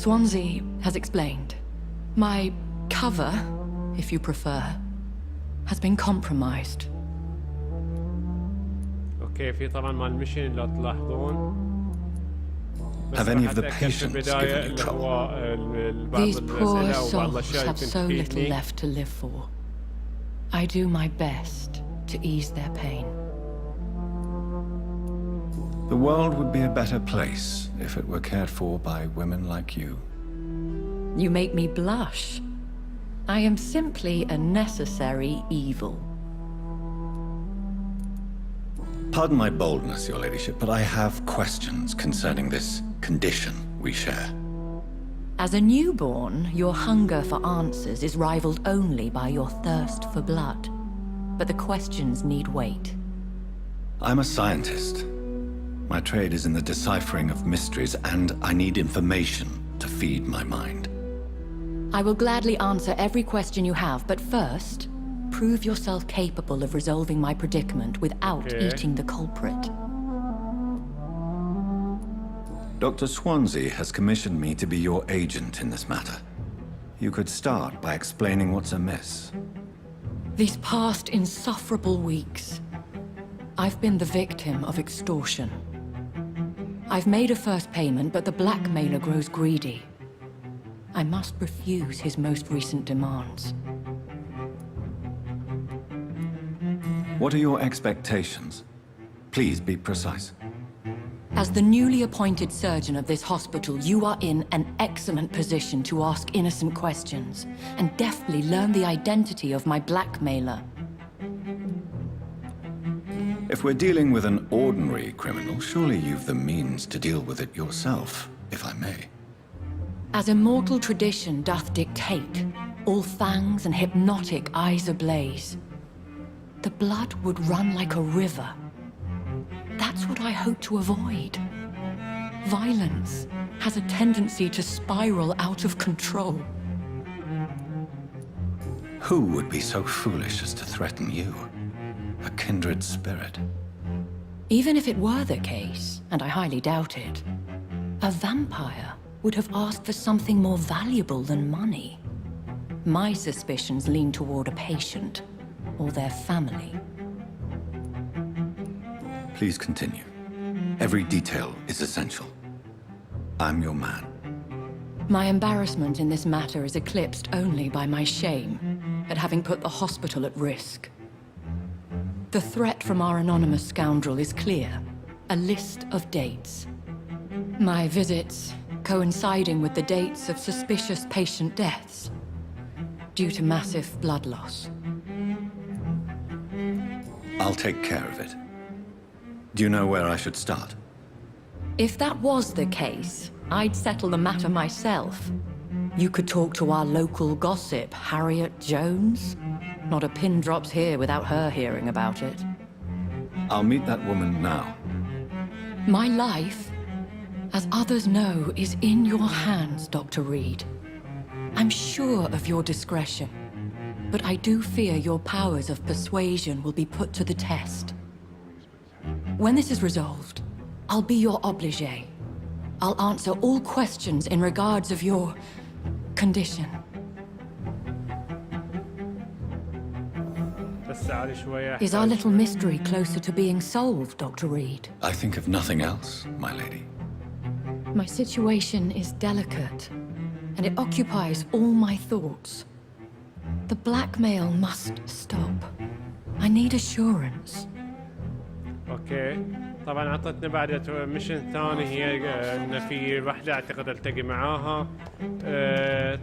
Swansea has explained. My cover, if you prefer, has been compromised. اوكي في طبعا مال المشين لو تلاحظون. Have any of the patients given you trouble? These poor souls have so little left to live for. I do my best to ease their pain. The world would be a better place if it were cared for by women like you. You make me blush. I am simply a necessary evil. Pardon my boldness, Your Ladyship, but I have questions concerning this condition we share. As a newborn, your hunger for answers is rivaled only by your thirst for blood. But the questions need wait. I'm a scientist. My trade is in the deciphering of mysteries, and I need information to feed my mind. I will gladly answer every question you have, but first, prove yourself capable of resolving my predicament without eating the culprit. Dr. Swansea has commissioned me to be your agent in this matter. You could start by explaining what's amiss. These past insufferable weeks, I've been the victim of extortion. I've made a first payment, but the blackmailer grows greedy. I must refuse his most recent demands. What are your expectations? Please be precise. As the newly appointed surgeon of this hospital, you are in an excellent position to ask innocent questions and deftly learn the identity of my blackmailer. If we're dealing with an ordinary criminal, surely you've the means to deal with it yourself, if I may. As immortal tradition doth dictate, all fangs and hypnotic eyes ablaze, the blood would run like a river. That's what I hope to avoid. Violence has a tendency to spiral out of control. Who would be so foolish as to threaten you? A kindred spirit. Even if it were the case, and I highly doubt it, a vampire would have asked for something more valuable than money. My suspicions lean toward a patient or their family. Please continue. Every detail is essential. I'm your man. My embarrassment in this matter is eclipsed only by my shame at having put the hospital at risk. The threat from our anonymous scoundrel is clear. A list of dates. My visits coinciding with the dates of suspicious patient deaths due to massive blood loss. I'll take care of it. Do you know where I should start? If that was the case, I'd settle the matter myself. You could talk to our local gossip, Harriet Jones. Not a pin drops here without her hearing about it. I'll meet that woman now. My life, as others know, is in your hands, Dr. Reed. I'm sure of your discretion, but I do fear your powers of persuasion will be put to the test. When this is resolved, I'll be your obligé. I'll answer all questions in regards of your condition. Is our little mystery closer to being solved, Dr. Reed? I think of nothing else, my lady. My situation is delicate, and it occupies all my thoughts. The blackmail must stop. I need assurance. اوكي طبعا عطتنا بعد ميشن ثاني هي ان في وحده اعتقد التقي معاها.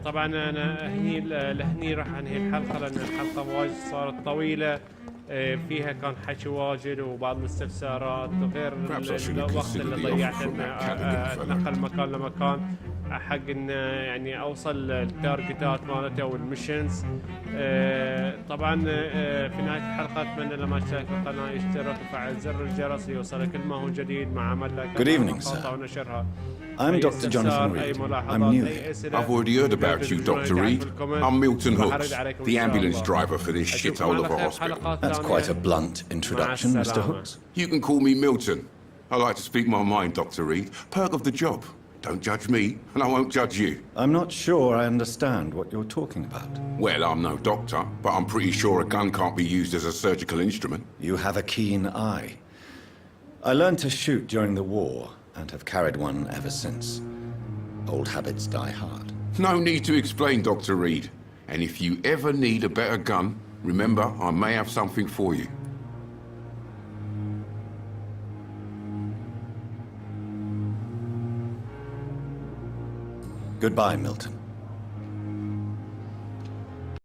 طبعا انا هني لهني راح انهي الحلقه لان الحلقه وايد صارت طويله. فيها كان حكي واجد وبعض الاستفسارات وغير الوقت اللي ضيعته نقل مكان لمكان حق ان يعني اوصل التارجتات مالته والميشنز. طبعا في نهايه الحلقه اتمنى لما اشترك في القناه يشترك وفعل زر الجرس ليوصلك كل ما هو جديد مع عمل لك. Good evening, sir. I'm Dr. Jonathan Reed. I'm new. I've already heard about you, Dr. Reed. I'm Milton Hooks, the ambulance driver for this shithole of a hospital. That's quite a blunt introduction, Mr. Hooks. You can call me Milton. I like to speak my mind, Dr. Reed. Perk of the job. Don't judge me, and I won't judge you. I'm not sure I understand what you're talking about. Well, I'm no doctor, but I'm pretty sure a gun can't be used as a surgical instrument. You have a keen eye. I learned to shoot during the war, and have carried one ever since. Old habits die hard. No need to explain, Dr. Reed. And if you ever need a better gun, remember, I may have something for you. Goodbye, Milton.